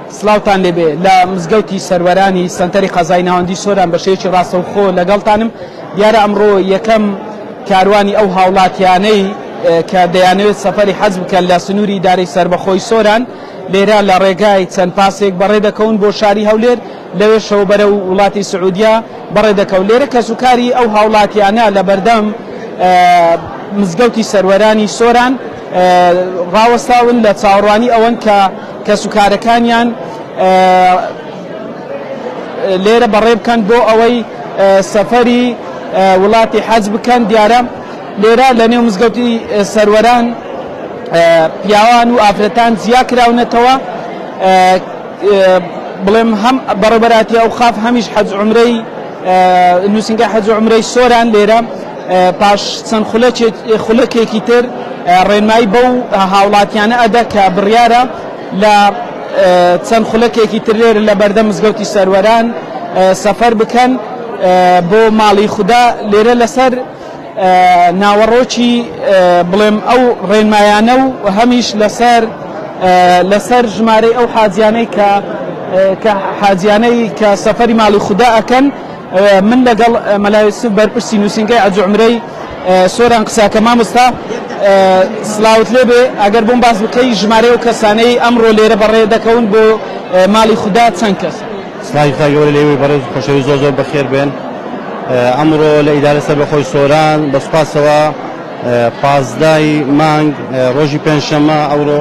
سلااوتان لێبێ لە مزگەوتی سەروەرانی سنتەری قەزای ناوەندی سۆران بە شێوەیەکی ڕاستەوخۆ لەگەڵتانم. دیارە ئەمڕۆ یەکەم کاروانی ئەو هاوڵاتیانەی کە دەیانەوێت سەفەری حەج بکەن لە سنووری ئیدارەی سربەخۆی سۆران لێرە لە ڕێگای چەند پاسێک بەڕێ دەکەون بۆ شاری هەولێر لەوێ شەو بەرەو وڵاتی سعودیا بەڕێ دەکەون. لێرە کەسوکاری ئەو هاوڵاتیانە لە بەردەم مزگەوتی سەروەرانی سۆران ڕاوەستاون لە چاوەڕوانی ئەوەن کە کەسوکارەکانیان لێرە بەڕێ بکەن بۆ ئەوەی سەفەری وڵاتی حەج بکەن. دیارە لێرە لە نێو مزگەوتی سەروەران پیاوان و ئافرەتان زیا کراونەتەوە بڵێم هەم بەڕێبەراتی ئەو خاف هەمیش حەج عومرەی نووسنگای حەج عومرەی سۆران لێرە پاش چەند خولەکێکی تر ڕێنمایی بەو هاوڵاتیانە ئەدا کە بڕیارە لە چەند خولەکێکی تر لێرە لە بەردەم مزگەوتی سەروەران سەفەر بکەن بۆ ماڵی خوددا. لێرە لەسەر ناوەڕۆکی بڵێم ئەو ڕێنمایانە و هەمیش لەسەر ژمارەی ئەو حاجیانەی کە حاجیانەی کە سەفەری ماڵی خوددا ئەکەن من لەگەڵ مەلا یوسف بەرپرسی نووسنگای حەج عومرەی سۆران قساکە مامۆستا سلااوت لێبێ ئەگەر بۆم باس بکەی ژمارەی و کەسانەی ئەمڕۆ لێرە بەڕێ دەکەون بۆ ماڵی خوددا چەند کەس؟ سڵاوی خوا گەورە لێوەی بەڕێز خۆشەوی زۆر زۆر بەخێر بێن. ئەمڕۆ لە ئیدارە سەربەخۆی سۆران بەسوپاسەوە 15 مانگ ڕۆژی پێنجشەممە ئەوڕۆ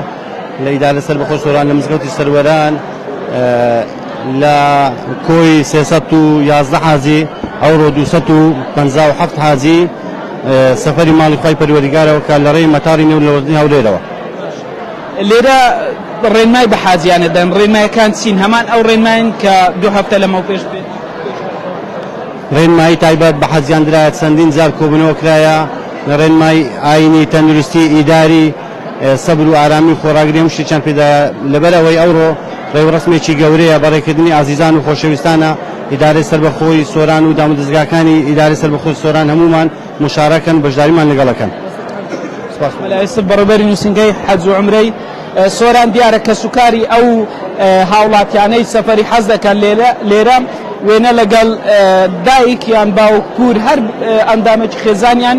لە ئیدارە سەربەخۆی سۆران لە مزگەوتی سەروەران لە کۆی 311 حاجی ئەوڕۆ 257 حاجی سەفەری ماڵی خوای پەروەردگارەوە کە لە ڕێی مەتاری نێونەوەردنی هەولێرەوە. لێرە ڕێنمای بە حاجیانە دەن. ڕێنمایەکان چین؟ هەمان ئەو ڕێنماین کە 2 هەفتە لەمەو پێش بێت. ڕێنمایی تایبەت بە حەجیان درایە چەندین جار کۆبوونەوە کرایە لە ڕێنمای ئاینی تەندروستی ئیداری سەبر و ئارامی خۆراگری هەموو شتێکیان پێدایە. لەبەرەوەی ئەوڕۆ ڕێوەڕسمێکی گەورەیە بەڕێکردنی ئازیزان و خۆشەویستانە ئیدارەی سەربەخۆی سۆران و دامەدەستگاکانی ئیدارەی سەربەخۆی سۆران هەمومان مشارەکەن بەشداریمان لەگەڵەکەن. مەلا یوسف بەڕێبەری نووسنگای حەج عومرەی سۆران دیارە کەسوکاری ئەو هاوڵاتیانەی سەفەری حەج دەکەن لێرە وێنە لەگەڵ دایک یان باوکور هەر ئەندامێکی خێزانیان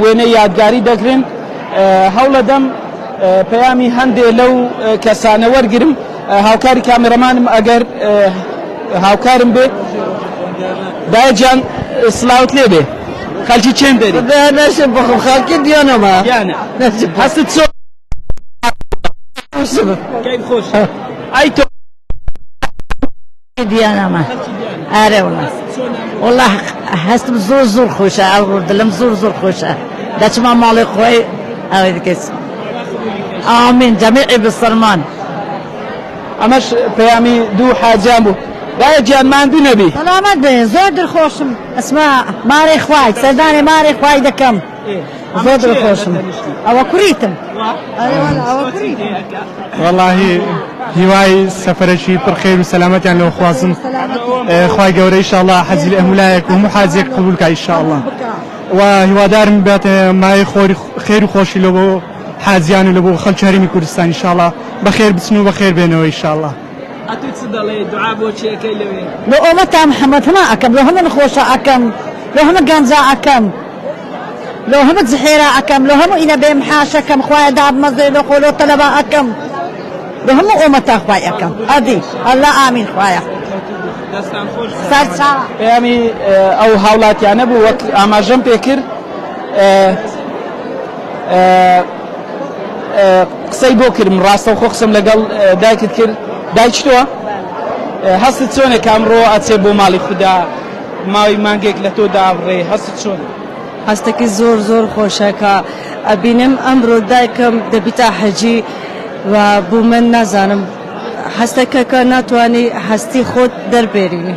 وێنە یادگاری دەگرن. هەوڵەدەم پەیامی هەندێک لەو کەسانە وەرگرم. هاوکاری کامێرەمانم ئەگەر هاوکارم بێت. دایەجان سڵاوت لێبێ، خەڵکی چێن دەری؟ نەشم بخۆم خەڵکی دیانەمە هەستت چۆن؟ کەیف خۆش؟ ئەی تۆ دیانەمە ئارە وڵا هەستم زۆر خۆشە، ئەوڕۆ دڵم زۆر خۆشە. دەچمە ماڵی خۆی ئەوەی دەکەس. ئامین جەمیعی بسڵمان. ئەمەش پەیامی دوو حاجیان بوو. دایە گیان ماندوو نەبی. سەلامەت بێ، زۆر دڵخۆشم. ئەسما مارەی خوای سەردانی مارەی خوای دەکەم. زۆر دڵخۆشم. ئەوە کوڕیتم. وەڵاهی هیوای سەفەرێکی پڕخێر و سەلامەتیان لەوە خوازم. خوای گەورە ئینشاءڵڵا حەجی لە هەمولایەک و هەموو حاجیەک قبول کە ئینشاءڵڵا. و هیوادارم بێت مای خێر و خۆشی لە بۆ حاجیان و لە بۆ خەڵکی هەرێمی کوردستان ئینشاءڵڵا بەخێر بچن و بەخێر بێنەوە ئینشاءڵڵا. ئەتوی چ دەڵێ دوعا بۆ چیەکەی لەوێ؟ لە ئۆمەتا محەممەد هەما ئەەکەم، لە هەمە نەخۆشە ئەەکەم، لە هەمە گەنجا ئەەکەم، لە هەمە زحێرا ئەەکەم، لە هەموو ئینە بێ محاشەکەم، خوایە دابمەزێ لە خۆلۆ تەلەبا ئەەکەم، لە هەموو ئۆمەتا خوای ئەەکەم. ئەدی ئەللا ئامین خوایە. پەیامی ئەو هاوڵاتیانە بوو وەک ئاماژەم پێ کرد. قسەی بۆ کردم ڕاستەوخۆ قسەم لەگەڵ دایکت کرد. دایک تۆە؟ هەستت چۆنێک ئەمڕۆ ئەچێ بۆ ماڵی خوددا ماوەی مانگێک لە تۆ دابڕێ، هەستت چۆن؟ هەستێکی زۆر خۆشە کە ئەبینم ئەمڕۆ دایکم دەبیتە حەجی و بوو من نازانم هەستێکە کە ناتوانانی هەستی خۆت دەربێرینی.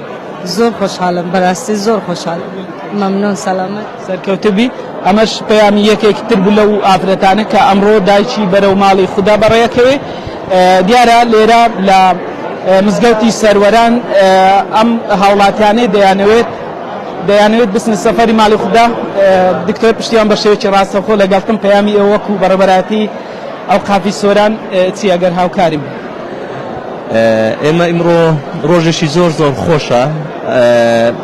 زۆر خۆشحاڵم، بەڕاستی زۆر خۆشحاڵم. مەمنون، سەلامەت، سەرکەوتبی. ئەمەش پەیامی یەکێک تر بوو لەو ئافرەتانە کە ئەمڕۆ دایکی بەرەو ماڵی خوددا بەڕێیەکەوێ. دیارە لێرە لە مزگەوتی سەروەران ئەم هاوڵاتیانەی دەیانەوێت بچنە سەفەری ماڵی خوددا. دکتۆر پشتیان بە شێوەیەکی ڕاستەوخۆ لەگەڵتم پەیامی ئێوە وەکو بەڕێبەراتی ئەو قافی سۆران چی ئەگەر هاوکاریم؟ ئێمە ئیمڕۆ ڕۆژێکی زۆر زۆر خۆشە،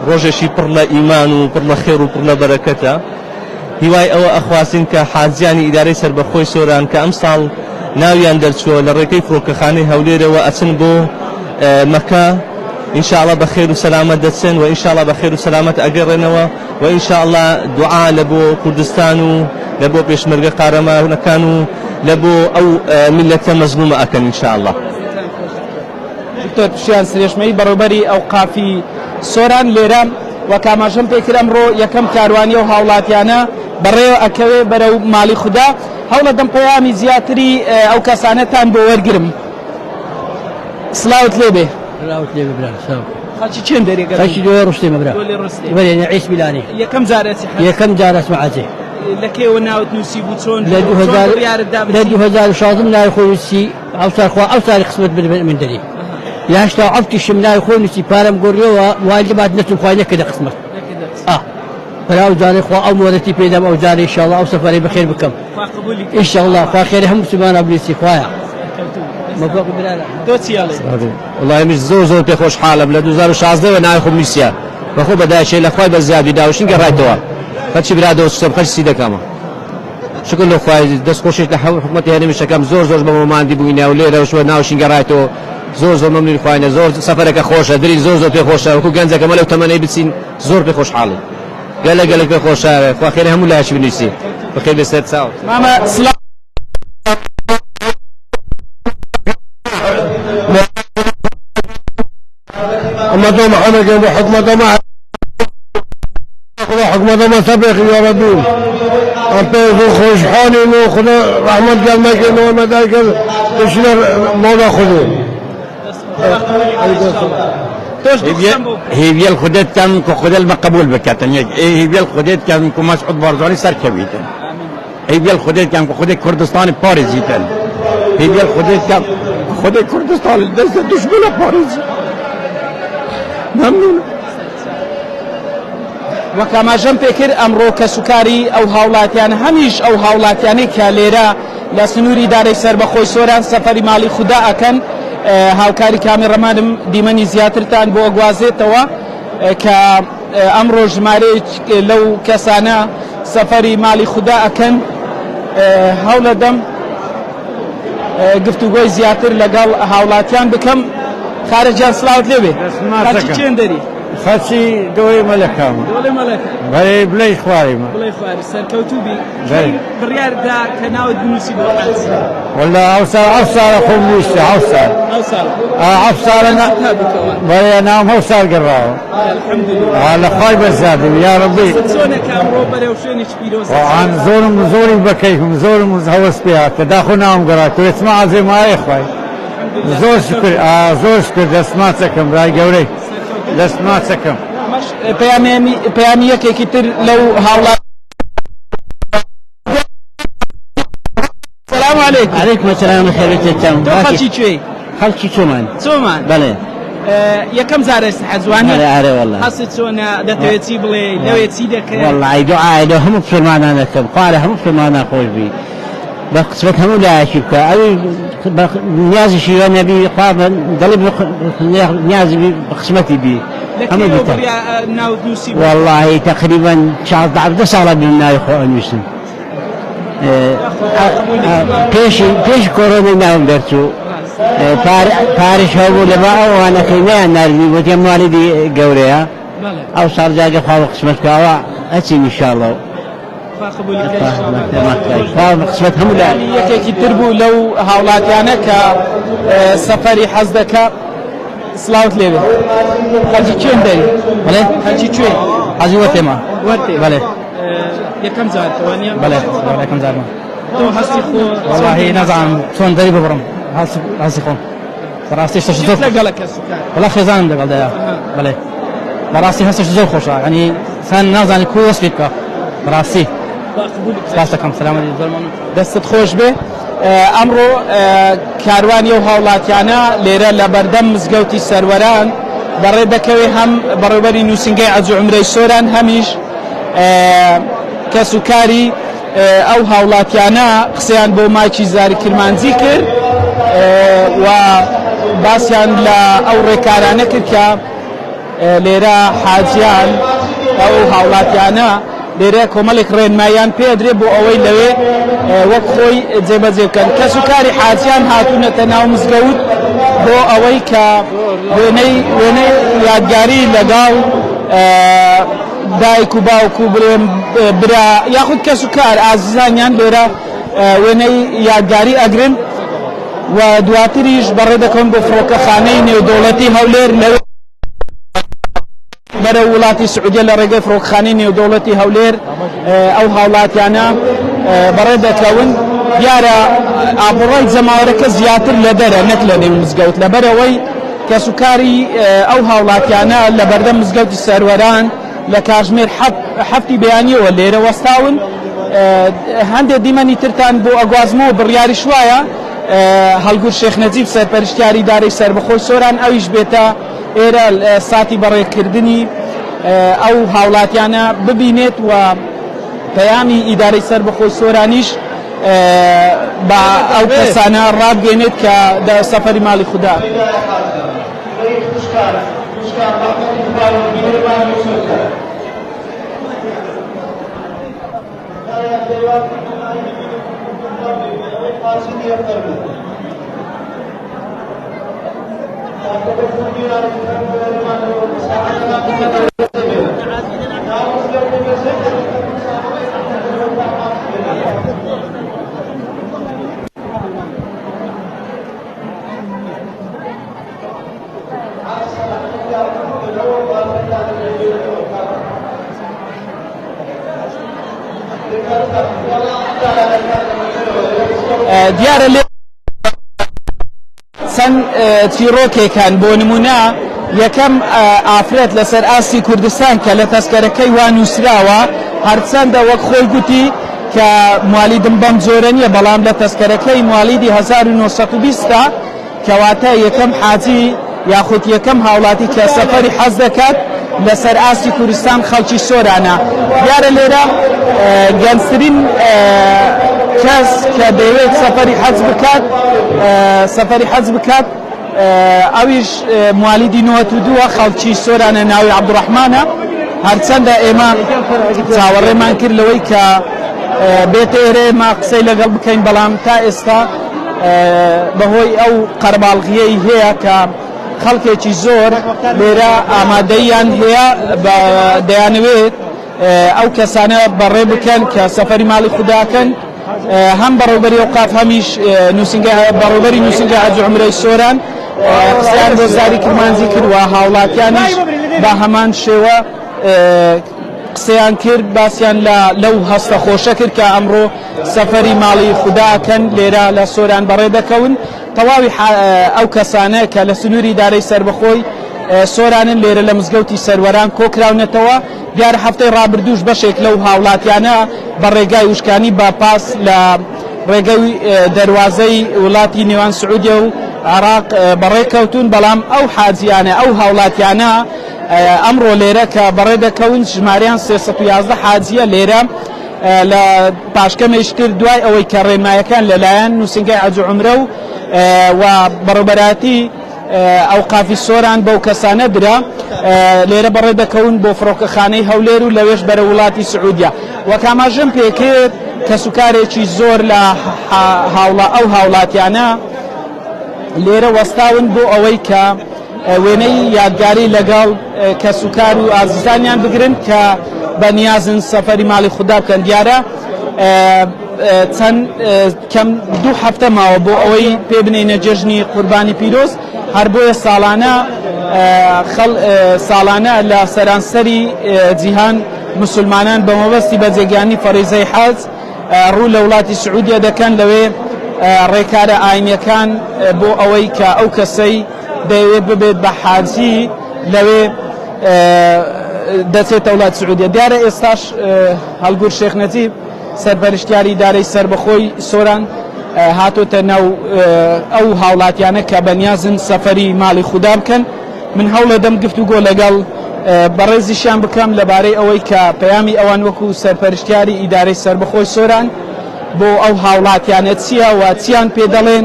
ڕۆژێکی پڕ لە ئیمان و پڕ لە خێر و پڕ لە بەرەکەتە. هیوای ئەوە ئەخواسین کە حاجیانی ئیدارەی سەربەخۆی سۆران کە ئەم ساڵ ناویان دەرچووە لە ڕێگەی فڕۆکەخانەی هەولێرەوە ئەچن بۆ مەکە، ئینشاءڵڵا بە خێر و سەلامەت دەچن و ئینشاءڵڵا بە خێر و سەلامەت ئەگەڕێنەوە و ئینشاءڵڵا دوعا لە بۆ کوردستان و لە بۆ پێشمەرگە قارەمانەکان و لە بۆ ئەو میلەتە مەزلومە ئەکەن ئینشاءڵڵا. دکتۆر پشیان سرێشمەی بەڕێوەبەری ئەو قافی سۆران لێرە و کاماژەم پێکرد ئەمڕۆ یەکەم کاروانی و هاوڵاتیانە بەڕێوە ئەکەوێ بەرەو ماڵی خوددا. هەوڵە دەم پەیامی زیاتری ئەو کەسانەتان بۆ وەرگرم. سلااوت لێبێ. سلااوت لێبێ برا. خەڵکی چێن دەرێگە؟ خەڵکی دوێ ڕستێمە برا. وەرێنە عیس میلانی. یەکەم جار ئەسمعەجێ. لە کێوە ناوت نووسی بوو چۆن؟ لە 2016 ناوی خۆی نووسی ئەو ساڵی قسمت من دەری. لە 87 ناوی خۆی نووسی پارەم گۆڕیەوە وای لەبات نەچوم خوای نەکردە قسمت. بەراو جارێ خوا ئەو مۆرەتی پێدام ئەو جارێ ئینشاءڵڵا ئەو سەفەرەی بەخێر بکەم. ئینشاءڵڵا خوا خێری هەموو مسلمانە بنووسی خوایە. والله مش زۆر پێخۆشحاڵم لە 2016 ناوی خۆم نووسیە بەخۆ بەدایشەی لە خوای بەزیادی داوشین گەڕایتەوە خەلکی برادەوە سوسەم خەلکی سی دەکەمە. شکر لە خوای دەستخۆشێک لە حکومەتی هەرێمیشەکەم زۆر بەمەماندی بووینە و لێرەوە ناوشین گەڕایتەوە زۆر مەمنونی خوایە زۆر سەفەرەکە خۆشە دری زۆر پێخۆشە وەکو گەنجەکەمە لەو تەمەنەی بچین زۆر پێخۆشحاڵی گەلە پێخۆشە خوا خێری هەموو لایەکی بنووسی بەخێر بێ سەر چاو. مامە سلااو حكومة محمد حكومة ما حكومة ما سبق يا ربي أنتوا خوش حالي إنه خدا رحمة قال ما كنا ما ذاك إيشنا مولا خذوا هي بيل خدت كان كخدل مقبول بكتن هي بيل خدت كان كمسعود بارزاني سر كويتن هي بيل خدت كان خدت كردستان باريزيتن هي بيل خدت كان خدت كردستان دست دشمن باريز ممنون. وەکاماژەم پێکرد ئەمڕۆ کە سوکاری ئەو هاوڵاتیان هەمیش ئەو هاوڵاتیانەی کە لێرە لە سنووری دارەی سەربەخۆی سۆران سەفەری ماڵی خوددا ئەکەن هاوکاری کامێڕەمانم دیمەنی زیاترتان بۆ ئەگوازێتەوە کە ئەمڕۆ ژمارەیەک لەو کەسانە سەفەری ماڵی خوددا ئەکەن. هەوڵە دەم گفتوگۆی زیاتر لەگەڵ هاوڵاتیان بکەم. خارجان سلااوت لێبێ خەڵکی چێن دەری؟ خەڵکی دۆی مەلەکەم بەێ بڵێی خواریم بڵێ خواری سەرکەوتوبی بڕیاردا کە ناوت بنووسی بۆ حەجی والله ئەو ساڵە خۆم نووستی ئەو ساڵە بەێ ناوم هەو ساڵ گەڕاوە لە خوای بەزادم یا ڕەبی چۆنە کامڕۆ بەرەو شوێنێکی پیرۆز زۆری بەکەیفم زۆرم هەوەس پێات کە داخۆ ناوم گەڕاتەوە هێچمە ئازێمایە خوای زۆر شکر دەستماچەکەم ڕای گەورەی دەستماچەکەم. پەیامی یەکێکی تر لەو هاوڵات. سلام علیکم. علیکم السلام خێرێتتان. خەڵکی کوێی؟ خەڵکی چۆمان؟ بەڵێ یەکەم جارە حەجوانە والله حەست چۆنە دەتەوێت چی بڵێ لەوێ چی دەکەێت؟ والله دوعای لە هەموو مسلمانان دەکەم خوارە هەموو مسلمانان خۆش بی بە قسمت هەموو لایەکی بکە ئەوی نیازیشی وە نەبی خوا دڵی نیازی بە قسمەتی بی هەموو بکە. والله تقریبا 14 ساڵە بیم ناوی خۆ ئەنووسم پێش کۆرۆنای ناوم دەرچوو پارش هەبوو لەبا ئەوانەکەی نەیان ناردی بۆ تێم والیدی گەورەیە ئەو ساڵ جاگە خوا بە قسمەتکەوە ئەچین ئینشاءڵڵا قسمت هەموو لای یەکێکی تر بوو لەو هاوڵاتیانە کە سەفەری حەز دەکا. سلااوت لێبێ خەلکی کوێن دەری؟ بەڵێ خەلکی کوێ؟ حەزی وەرتێمە بەڵێ یەکەم جار توانیە؟ بەڵێ یەکەم جارمە. تۆ هەستی خۆ والله نازانم چۆن دەری ببڕم هەستی خۆم بەڕاستی زۆر لەگەڵە کە سوکار وڵا خێزانم لەگەڵدایە بەڵێ بەڕاستی هەستش زۆر خۆشە ینی سان نازانی کوی وەسفی بکە بەڕاستی. سپاس دەکەم. سەلامەتی زۆر مەمنون. دەستت خۆش بێ. ئەمڕۆ کاروانی و هاوڵاتیانە لێرە لە بەردەم مزگەوتی سەروەران بەڕێ دەکەوێ هەم بەڕێوەبەری نووسنگەی حەج و عومرەی سۆران هەمیش کە سوکاری ئەو هاوڵاتیانە قسەیان بۆ ماچی زاری کرمانجی کرد و باسیان لە ئەو ڕێکارانە کرد کە لێرە حاجیان ئەو هاوڵاتیانە لێرە کۆمەڵێک ڕێنمایان پێدرێ بۆ ئەوەی لەوێ وەک خۆی جێبەجێ بکەن کەس و کاری حاجیان هاتوونەتە ناو مزگەوت بۆ ئەوەی کە وێنەی یادگاری لەگەڵ دایک و باوک و برا یاخود کەس و کار ئازیزانیان لێرە وێنەی یادگاری ئەگرن و دواتریش بەڕێ دەکەن بۆ فڕۆکەخانەی نێودەوڵەتی هەولێر لەوێ بەرە وڵاتی سعودیە لە ڕێگەی فڕۆکەخانەی نێودەوڵەتی هەولێر ئەو هاوڵاتیانە بەڕێ دەکەون دیارە ئابڕۆی جەماوەرەکە زیاتر لە دەرە نەک لە نێو مزگەوت لەبەرەوەی کەسوکاری ئەو هاوڵاتیانە لە بەردەم مزگەوتی سەروەران لە کاتژمێر هەفتی بەیانیەوە لێرە وەستاون هەندێک دیمەنی ترتان بۆ ئەگوازمەوە بڕیاری شوایە هەڵگور شێخ نەجیب سەرپەرشتیاری دارەی سەربەخۆی سۆران ئەویش بێتە ئێرە ساتی بەڕێکردنی ئەو هاوڵاتیانە ببینێت و پەیامی ئیدارەی سەربەخۆی سۆرانیش بە ئەو کەسانە ڕابگەێنێت کە سەفەری ماڵی خوددا دیارە لێ چەند چیرۆکێکان بۆ نمونە یەکەم ئافرەت لەسەر ئاستی کوردستان کە لە تەسکەرەکەی وا نووسراوە هەرچەندە وەک خۆی گوتی کە موالیدم بەم جۆرە نییە بەڵام لە تەسکەرەکەی موالیدی 1920 کەواتە یەکەم حاجی یاخود یەکەم هاوڵاتی کە سەفەری حەز دەکات لەسەر ئاستی کوردستان خەڵکی سۆرانە دیارە لێرە گەنجترین کەس کە دەیەوێت سەفەری حەز بکات ئەویش موالیدی 92 خەڵکی سۆرانە ناوی عەبدوڕەحمانە هەرچەندە ئێمە چاوەڕێمان کرد لەوەی کە بێتە ئێرە ئێمە قسەی لەگەڵ بکەین بەڵام تا ئێستا بەهۆی ئەو قەرباڵغیەی هەیە کە خەڵکێکی زۆر لێرە ئامادەیان هەیە دەیانەوێت ئەو کەسانە بەڕێ بکەن کە سەفەری ماڵی خودداکەن هەم بەڕێوبەری ئەوقاف هەمیش بەڕێوبەری نووسینگە حەج و عومرەی سۆران قسەیان بۆ زاری کرمانجی کردووە هاوڵاتیانیش بە هەمان شێوە قسەیان کرد باسییان لەو هەستە خۆشە کرد کە ئەمڕۆ سەفەری ماڵی خودداکەن لێرە لە سۆران بەڕێ دەکەون تەواوی ئەو کەسانە کە لە سنووری دارەی سەربەخۆی سۆرانن لێرە لە مزگەوتی سەروەران کۆکراونەتەوە دیارە هەفتەی ڕابردووش بەشێک لەو هاوڵاتیانە بە ڕێگای وشکانی باپاس لە ڕێگەی دەواازەی وڵاتی نێوان سعودیە و عراق بەڕێکەوتون بەڵام ئەو حاجیانە ئەو هاوڵاتیانە ئەمڕۆ لێرە کە بەڕێ دەکەون ژماریان 311 حاجیە لێرە لە پاشکەمێشتر دوای ئەوەی کە ڕێنمایەکان لەلایەن نووسینگای حەج و عومرە و بەڕێوەبەراتی ئەوقافی سۆران بەو کەسانە درا لێرە بەڕێ دەکەون بۆ فڕۆکەخانەی هەولێر و لەوێش بەرە وڵاتی سعودیا وەک ئاماژەم پێکرد کەسوکارێکی زۆر لە ئەو هاوڵاتیانە لێرە وەستاون بۆ ئەوەی کە وێنەی یادگاری لەگەڵ کەسوکار و ئازیزانیان بگرن کە بە نیازن سەفەری ماڵی خوددا بکەن دیارە چەند کەم 2 هەفتە ماوە بۆ ئەوەی پێ بنێنە جێژنی قوربانی پیرۆز هەر بۆیە ساڵانە لە سەرانسەری جیهان مسلمانان بە مەبەستی بەجێگیانی فەریزەی حەج ڕوو لە وڵاتی سعودیە دەکەن لەوێ ڕێکارە ئاینیەکان بۆ ئەوەی کە ئەو کەسەی دەیەوێت ببێت بە حاجی لەوێ دەچێتە وڵاتی سعودیە دیارە ئێستاش هەڵگور شێخ نەجیب سەرپەرشتیاری دارەی سەربەخۆی سۆران هاتۆتە ناو ئەو هاوڵاتیانە کە بەنیازن سەفەری ماڵی خوددا بکەن من هەوڵە دەم گفتوگۆ لەگەڵ بەڕێزیشیان بکەم لەبارەی ئەوەی کە پەیامی ئەوان وەکو سەرپەرشتیاری ئیدارەی سەربەخۆی سۆران بۆ ئەو هاوڵاتیانە چییە و چیان پێ دەڵێن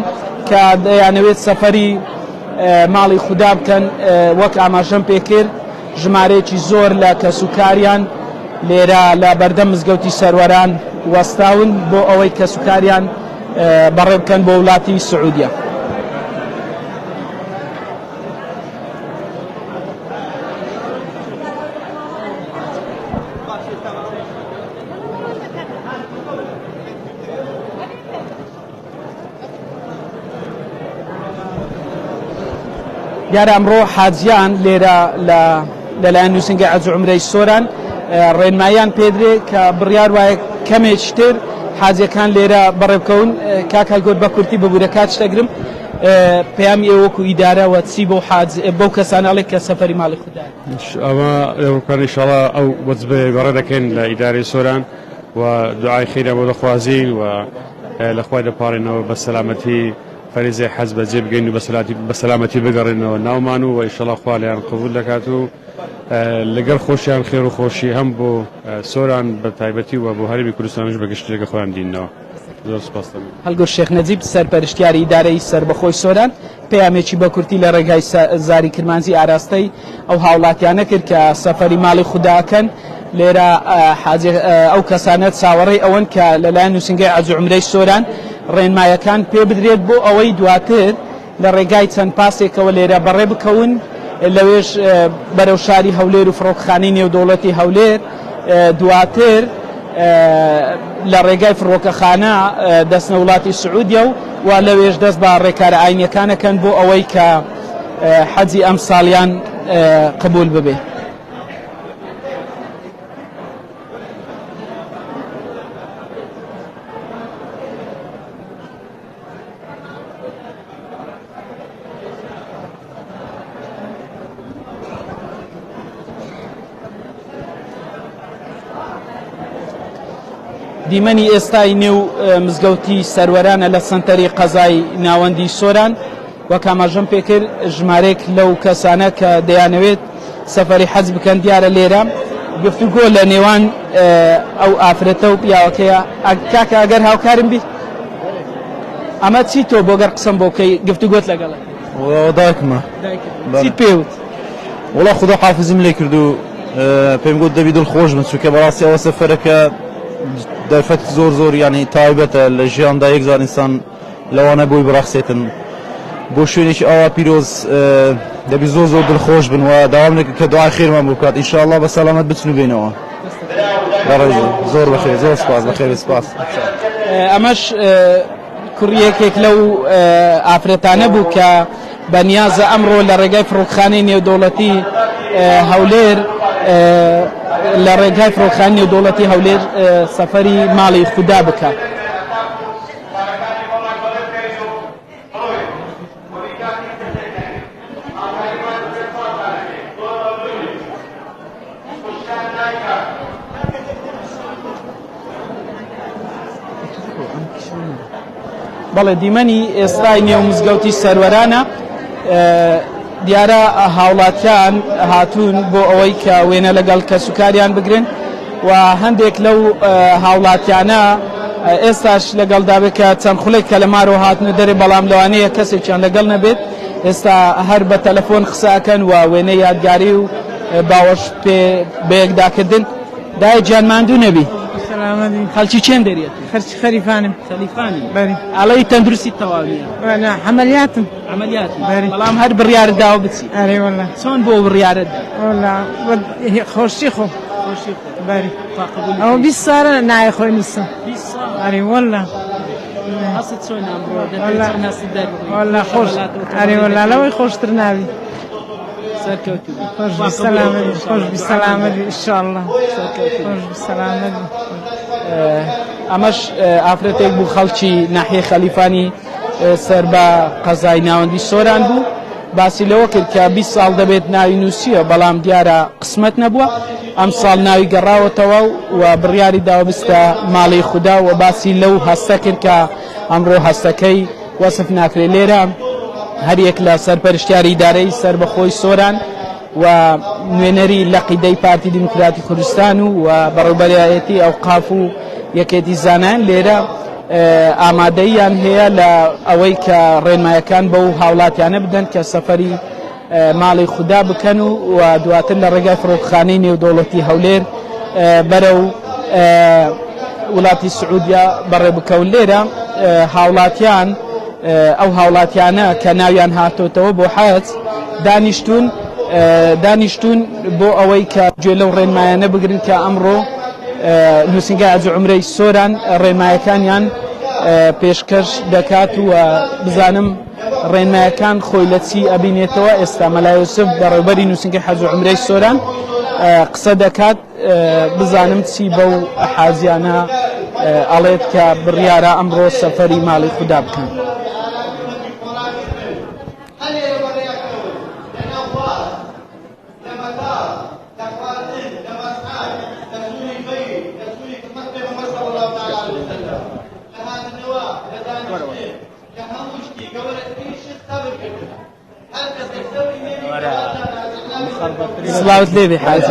کە دەیانەوێت سەفەری ماڵی خوددا بکەن وەک ئاماژەم پێکرد ژمارەیەکی زۆر لە کەسوکاریان لێرە لە بەردەم مزگەوتی سەروەران وەستاون بۆ ئەوەی کەسوکاریان بەڕێ بکەن بۆ وڵاتی سعودیە. دیارە ئەمڕۆ حاجیان لێرە لەلایەن نووسنگی حەج و عومرەی سۆران ڕێنماییان پێدرێ کە بڕیار وایە کەمێکی تر حاجیەکان لێرە بەڕێبکەون. کاک هەلگۆر بە کورتی ببوورە کات شتەگرم پەیامی ئێوە وەکو ئیدارەوە چی بەو کەسانەڵێک کە سەفەری ماڵی خوددایە؟ ئەمە ئێوەکان ئینشاڵڵا ئەو وەجبە بەڕێ دەکەین لە ئیدارەی سۆران و دوعای خێرا بۆ دەخوازین و لەخوای دەپاڕێنەوە بە سەلامەتی فەریزەی حەج بەجێ بگەین و بە سەلامەتی بگەڕێنەوە ناومان و ئینشاڵڵا خوا لێیان قبول دەکات و لەگەڵ خۆشیان خێر و خۆشی هەم بۆ سۆران بە تایبەتی و بۆ هەرمی کوردستانیش بە گشتێکە خۆیان دینەوە. زۆر سپاس. هەلگۆر شێخ نەجیب سەرپەرشتیاری ئیدارەی سەربەخۆی سۆران پەیامێکی بە کورتی لە ڕێگای زاری کرمانجی ئاراستەی ئەو هاوڵاتیانە کرد کە سەفەری ماڵی خودداکەن لێرە ئەو کەسانە چاوەڕێی ئەوەن کە لەلایەن نووسنگی حەج و عومرەی سۆران ڕێنمایەکان پێ بدرێت بۆ ئەوەی دواتر لە ڕێگای چەند پاسێکەوە لێرە بەڕێ بکەون لەوێش بەرەو شاری هەولێر و فڕۆکخانەی نێودەوڵەتی هەولێر دواتر لە ڕێگای فڕۆکەخانە دەستنە وڵاتی سعودیە و لەوێش دەست بە ڕێکارە ئاینیەکانەکەن بۆ ئەوەی کە حەجی ئەم ساڵیان قبول ببێ. دیمەنی ئێستای نێو مزگەوتی سەروەرانە لە سنتەری قەزای ناوەندی سۆران وەک ئاماژەم پێکرد ژمارەیەک لەو کەسانە کە دەیانەوێت سەفەری حەج بکەن دیارە لێرە گفتوگۆ لە نێوان ئەو ئافرەتە و پیاوەکەیە. کاکە ئەگەر هاوکارم بیت ئەمە چی تۆ بۆ گەر قسەم بۆکەی گفتوگۆت لەگەڵە؟ دایکمە. چیت پێوت؟ وڵا خوددا حافزم لێ کرد و پێم گوت دەبی دڵخۆش بن چونکە بەڕاستی ئەوە سەفەرەکە دەرفەت زۆر ینی تایبەتە لە ژیاندا یەکجار ئینسان لەوانە بۆی بڕەخسێتن بۆ شوێنێکی ئاوا پیرۆز دەبی زۆر دڵخۆش بن و داوام کە دوعای خێرمان بۆ بکات ئینشاءڵڵا بە سەلامەت بچن و بێنەوە. زۆر بەخێر زۆر سپاس بەخێر سپاس. ئەمەش کوڕیەکێک لەو ئافرەتانە بوو کە بەنیازە ئەمڕۆ لە ڕێگای فڕۆکخانەی نێودەوڵەتی هەولێر لە ڕێگای فڕۆکخانەی نێودەوڵەتی هەولێر سەفەری ماڵی خوددا بکات. بەڵێ دیمەنی ئێستای نێو مزگەوتی سەروەرانە دیارە هاوڵاتیان هاتوون بۆ ئەوەی کە وێنە لەگەڵ کەسوکاریان بگرن و هەندێک لەو هاوڵاتیانە ئێستاش لەگەڵ دابێت کە چەند خولێک کە لە مارۆ هاتنە دەرێ بەڵام لەوانەیە کەسێکیان لەگەڵ نەبێت ئێستا هەر بە تەلەفۆن قسەکەن و وێنە یادگاری و باوەش پێ بەیەکداکردن. دای گیان ماندوو نەبی خەڵکی چێن دەریێت؟ خەرچی خەریفانم. خەلیفانی؟ بەری. ئەڵەی تەندروستی تەواویە؟ عەمەلیاتم. عەمەلیاتی؟ بەری. بەڵام هەر بڕیارت داوە بچی؟ ئەرێ وەڵا. چۆن بۆ بڕیارت دا؟ وەڵا خۆشی خۆ. خۆشی خۆ. بەری. تاقبولی. ئەو 20 ساڵە نایە خۆی نیسم. 20 ساڵ؟ ئەرێ وەڵا. هەست چۆن ئەمڕۆ دەبێت هەست دەربڕی؟ وەڵا خۆش. ئەرێ وەڵا لەوەی خۆشتر ناوی. سەرکەوتوو. خۆش بسەلامەتی. خۆش بسەلامەتی ئینشاءڵڵا. خۆش بسەلامەتی. ئەمەش ئافرەتێک بوو خەڵکی ناحیە خەلیفانی سەر بە قەزای ناوەندی سۆران بوو باسی لەوە کرد کە 20 ساڵ دەبێت ناوی نووسیە بەڵام دیارە قسمەت نەبووە ئەم ساڵ ناوی گەڕاوەتەوە و بڕیاری داوەبستە ماڵی خوددا و باسی لەو هەستە کرد کە ئەمڕۆ هەستەکەی وەسف ناکرێت. لێرە هەریەک لە سەرپەرشتیاری ئیدارەی سەربەخۆی سۆران و نوێنەری لەقیدەی پارتی دیموکراتی کوردستان و بەڕێوەبەرایەتی ئەوقاف و یەکێتی زانایان لێرە ئامادەیان هەیە لە ئەوەی کە ڕێنمایەکان بەو هاوڵاتیانە بدەن کە سەفەری ماڵی خوددا بکەن و دواتر لە ڕێگای فڕۆکخانەی نێودەوڵەتی هەولێر بەرەو وڵاتی سعودیا بەڕێ بکەون. لێرە هاوڵاتیان ئەو هاوڵاتیانە کە ناویان هاتۆتەوە بۆ حەج دانیشتون بۆ ئەوەی کە گوێ لەو ڕێنمایانە بگرن کە ئەمڕۆ نووسنگای حەج و عومرەی سۆران ڕێنمایەکانیان پێشکەش دەکات و بزانم ڕێنمایەکان خۆی لە چی ئەبینێتەوە. ئێستا مەلا یوسف بەڕێوەبەری نووسنگای حەج و عومرەی سۆران قسە دەکات بزانم چی بەو حاجیانە ئەڵێت کە بڕیارە ئەمڕۆ سەفەری ماڵی خوددا بکەن. سڵاوت لێبێ حاج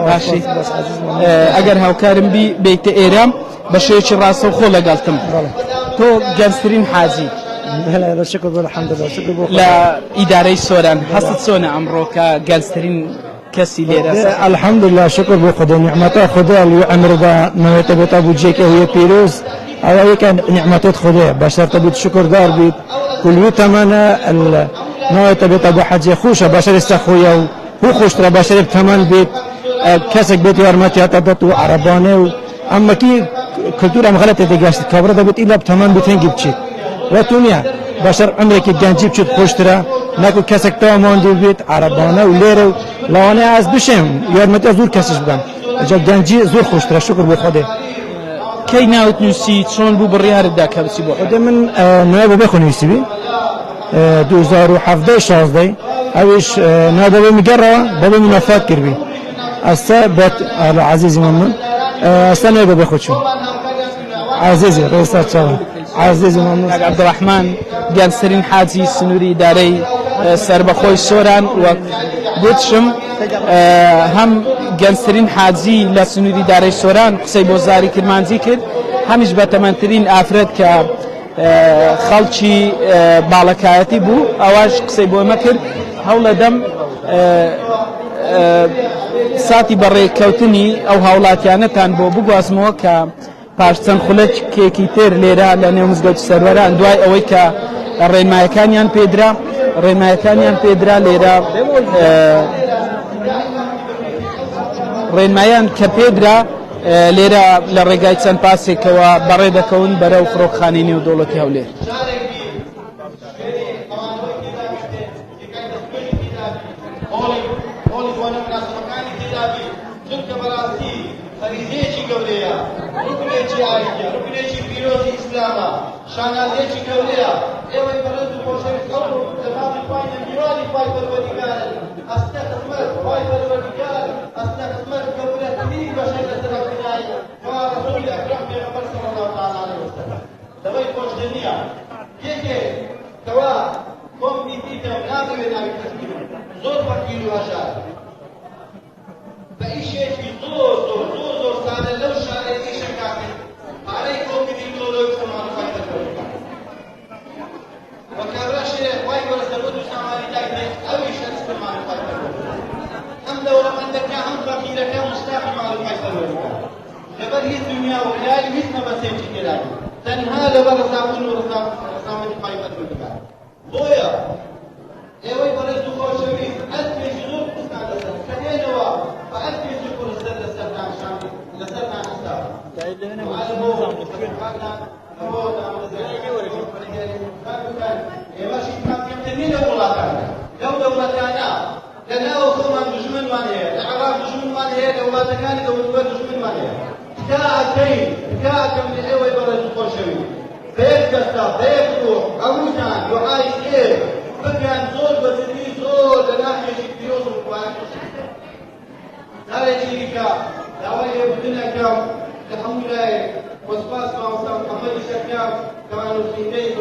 باشی ئەگەر هاوکارم بی بیتە ئێرە بە شێوەیەکی ڕاستەوخۆ لەگەڵتم تۆ گەنجترین حاجی لە ئیدارەی سۆران هەستت چۆنە ئەمڕۆ کە گەنجترین کەسی لێرە؟ الحمدلله شکر بۆ خودێ نیعمەتە خودێ لێ ئەمردا نەوێتە بێتە بودجێکە هەیە پیرۆز ئەوە یەکە نیعمەتت خودێ بەشەرتە بیت شکردار بیت کولوی تەمەنە نەوێتە بێتە بۆ حەجێ خوشە بەشەر ئێستا خۆیە و هو خوشترە بەشەرێک تەمەن بێت کەسێک بێت یارمەتیاتە دەت و عەرەبانێ و ئەمەکی کلتور ئەم غەلەتە دەگەشت کابرا دەبێت ئیلا تەمەن بێت هەنگی بچیت وەتونیە بەشەر عمرێکی گەنجی بچیت خۆشترە نەکو کەسێک تەوامان بێت عەرەبانە و لێرە و لەوانەیە ئاز بشێم یارمەتیە زۆر کەسش بگەم ئەجا گەنجی زۆر خۆشترە شکر بۆ خودێ. کەی ناوت نووسی چۆن بوو بڕیارتدا کە بچی بۆ خودێ؟ من نوێ بۆ بێ نووسیبی 2017 16 ئەویش نادەبێ میگەڕەوە بەبێ منەفات کردبی ئەستا بەت عزیزی من ئەستا نوێ بۆ خۆچوو عزیزی ڕێستا چاوە عزیزی من عەبدوڕەحمان گەنجترین حاجی سنووری ئیدارەی سربەخۆی سۆران وەک گوتشم هەم گەنجترین حاجی لە سنووری ئیدارەی سۆران قسەی بۆ زاری کرمانجی کرد هەمیش بە تەمەنترین ئافرەت کە خەڵکی باڵەکایەتی بوو ئەواش قسەی بۆ ئێمە کرد هەوڵەدەم ساتی بەڕێککەوتنی ئەو هاوڵاتیانەتان بۆ بگوازمەوە کە پاش چەند خولەکێکی تر لێرە لە نێو مزگەوتی سەروەران دوای ئەوەی کە ڕێنمایەکانیان پێدرا لێرە ڕێنمایان کە پێدرا لێرە لە ڕێگای چەند پاسێکەوە بەڕێ دەکەون بەرەو فڕۆکخانەی نێودەوڵەتی هەولێر. شانازێکی گەورەیە ئێوەی بەڕێز و خۆشەویست ئەو دەماڵی خوای نەمیوانی خوای پەروەردیگار ئەستە خزمەت خوای پەروەردیگار ئەستە خزمەت گەورەترین بەشەر لەسەر دنیای کەوا ڕەسوولی ئەکرەم پێغەمبەر صلی الله تعالی علیه وسلم دەبەی خۆشدەنیە یەکێک کەوا کۆم دیتیتە نابەوێت ناوی کەس بێت زۆر فەقیر و هەژار بە ئیشێکی زۆر سادە لەو شارەی ئیشەکە کرد پارەی کۆمپیوتەری تۆلۆی سەمانە خوای پەروەردیگار وكرشه واي ولا سبب سامي دايما او يشتغل مع الفرق هم دوله عندك هم فقيرك مستحي مع الميسر جبل هي الدنيا ولا مثل ما سيجي كده تنها لبر سامون ورسامون قايمه الدنيا بويا ايوه برز خوشوي اسمي شنو استاذ كانوا فاسمي شكر استاذ شامي لسنا استاذ وعلى مو لو دولتانا لناو خمان دجمن مانيه العراق دجمن مانيه دولتانا دولتان دجمن مانيه كاكم لأيوة برد خوشوي بيت كستا بيت روح أبوتان يعايش إيه بكان زول بسدي زول لناحية شكتيوز وقوانك هذا شركة دعوية بدنا كم الحمد لله وسباس مع محمد الشكاو كانوا في بيت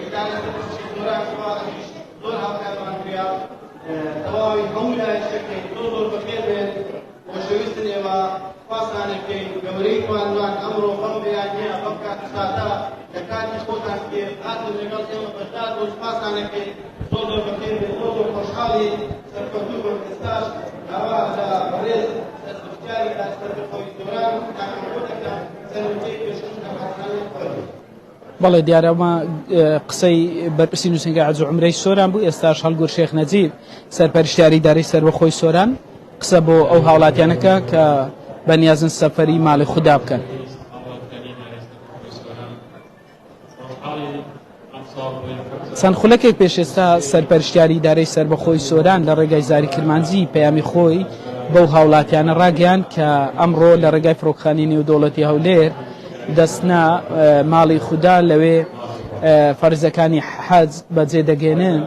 إدارة الشكورات دورها كمان فيها تواوي حملة الشكل دور بخير بين وشويستني ما فاسانة كي گەورەیتوان دوان ئەمڕۆ بەم بەیانیە بەم کاتژدادا لە کاتی خۆتان پێ هاتن لەگەڵ ئێمە بەشدار بۆ سوپاسانەکەین زۆر زۆر بەخێر بێت زۆر زۆر خۆشحاڵی سەرکەوتوو بەم ئێستاش ئاوا لە بەڕێز دەستبەرداری دادسەربەخۆی سۆران کاکەمەکەتان سەرنجەی پێشکەشەکە حەسانەی خۆی بەڵێ دیارەمە قسەی بەرپرسی نووسنگە حەج و عومرەی سۆران بوو. ئێستاش هەڵگور شێخ نەجیب سەرپەرشتیاری دارەی سەربەخۆی سۆران قسە بۆ ئەو هاوڵاتیانەکە کە بەنیازن سەفەری ماڵی خوددا بکەن. چەند خولەکێک پێش ئێستا سەرپەرشتیاری دارەی سەربەخۆی سۆران لە ڕێگای زاری کرمانجی پەیامی خۆی بەو هاوڵاتیانە ڕاگەیاند کە ئەمڕۆ لە ڕێگای فڕۆکخانەی نێودەوڵەتی هەولێر دەستنا ماڵی خوددا لەوێ فەرزەکانی حەج بەجێ دەگێنن.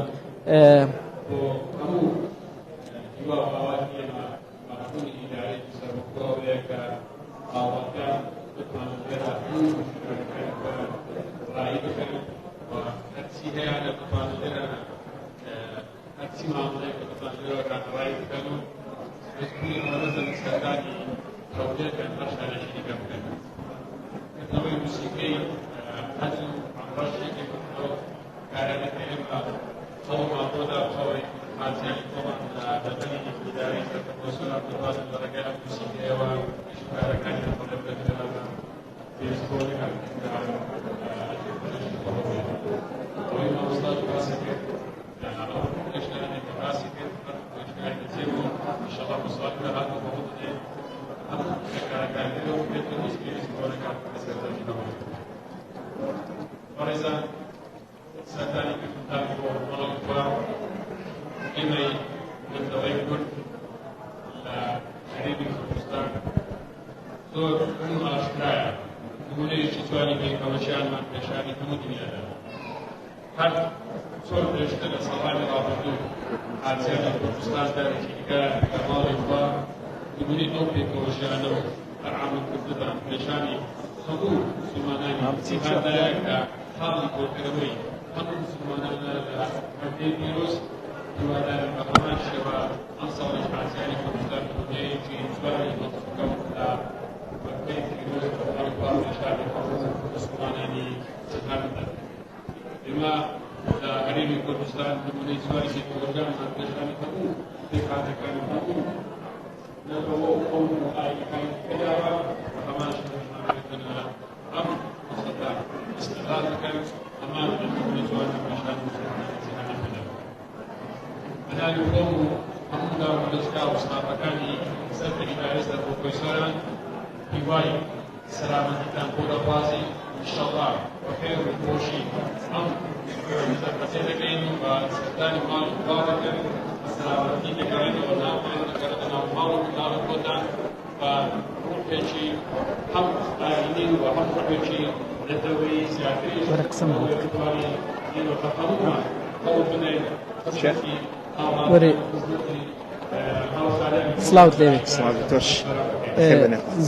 سلاوت لێوێت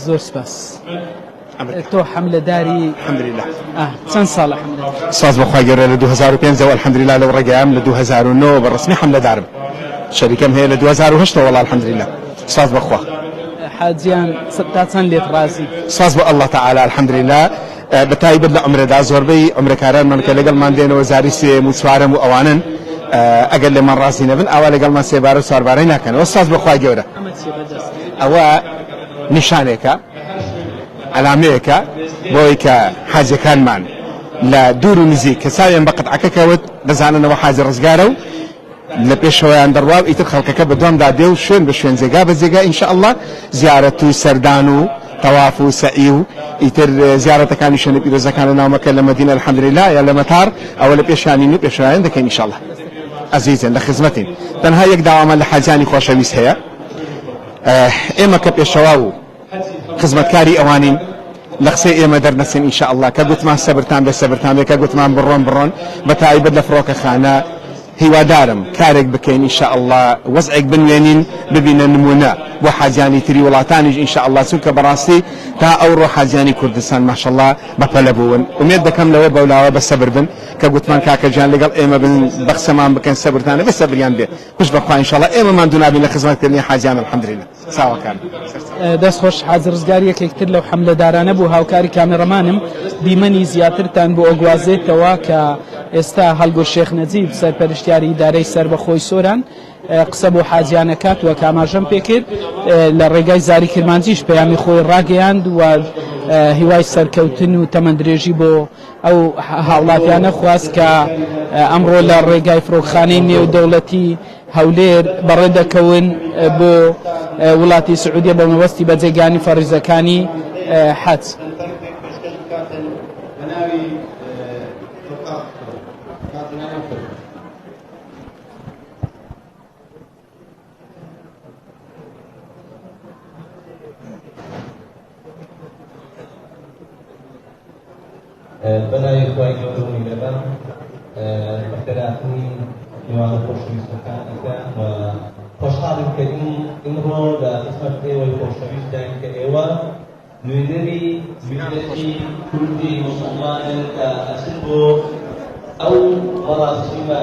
زۆر سپاس. تۆ حەملەداری الحەمدولله چەند ساڵە ساز بەخوای گەورە لە 2005 الحەمدولله لەو ڕێگەیام لە 2009 بەڕسمی حەملەدارم. شەریکەم هەیە لە 2008 وەڵا الحەمدولله. ساز بەخوا. حاجیان تا چەند لێت ڕازی؟ ساز بە الله تعالی الحەمدولله. بەتایبەت لە عمرەدا زۆربەی عمرەکارانمان کە لەگەڵمان دێنەوە زاری سێم و چوارەم و ئەوانن ئەگەر لێمان ڕازی نەبن ئاوا لەگەڵمان سێبارە و چواربارەی ناکەنەوە. ساز بەخوای گەورە. ئەوە نیشانێکە علامەیەکە بۆی کە حاجەکانمان لە دوور و نزیک کەساویان بە قەتعەکە کەوت دەزاننەوە حاجە ڕزگارە و لە پێشەوەیان دەڕوا و ئیتر خەڵکەکە بە دوامدا دێ و شوێن بە شوێن جێگا بە جێگا ئینشاءالله زیارەت و سەردان و تەواف و سەعی و ئیتر زیارەتەکانی شوێنە پیرۆزەکان لە ناومەکە لە مەدینە الحەمدولله یا لە مەتار ئەوە لە پێشانین و پێشەوایان دەکەین ئینشاءالله. عزیزن لە خزمەتین. تەنها یەک داوامان لە حاجانی خۆشەویست هەیە. ئێمە کە پێشەوا و خزمەتکاری ئەوانین لە قسەی ئێمە دەرنەچین ئینشاءالله کە گوتمان سەبرتان بێ سەبرتان بێ کە گوتمان بڕۆن بە تایبەت لە فڕۆکەخانە هیوادارم کارێک بکەین ئینشاء الله وەزعێک بنوێنین ببینە نمونە بۆ حاجیانی تری وڵاتانیش ئینشاء الله چونکە بەڕاستی تا ئەوڕۆ حاجیانی کوردستان ماشەڵڵا بەپەلە بوون ومێد دەکەم لەوە بەولاوە بە سەبر بن کە گوتمان کاکەجان لەگەڵ ئێمە بن بەخسەمان بکەن سەبرتانە بە سەبریان بێ پشت بەخوا ئینشاء الله ئێمەمان دوونابین لە خزمەتکردنی حاجیان الحەمدولله ساوەکان دەست خۆش حاضر ڕزگاری یەکێکتر لەو حەملەدارانە بوو هاوکاری کامێڕەمانم دیمەنی زیاترتان بۆ ئەگوازێتەوە کە ئێستا هەڵگۆ شێخ نەجیب سەرپەرشتیاری ئیدارەی سەربەخۆی سۆران قسە بۆ حاجیانەکات وە کاماژەم پێکرد لە ڕێگای زاری کرمانجیش پەیامی خۆی ڕاگەیاند و هیوای سەرکەوتن و تەمەندرێژی بۆ ئەو هاوڵاتیانە خواست کە ئەمڕۆ لە ڕێگای فرۆکخانەی نێودەوڵەتی هەولێر بەڕێدەکەون بۆ وڵاتی سعودیە بە مەبەستی بەجێگانی فەرزەکانی حەج. بەناوی خوای گەورە و میهرەبان بەخێرهاتنی میوانە خۆشەویستەکانەکە و خۆشحاڵم کە ئیمڕۆ لە خزمەت ئێوەی خۆشەویستدان کە ئێوە نوێنەری میلەتی کوردی موسڵمانن کە ئەچن بۆ ئەو مەراسیمە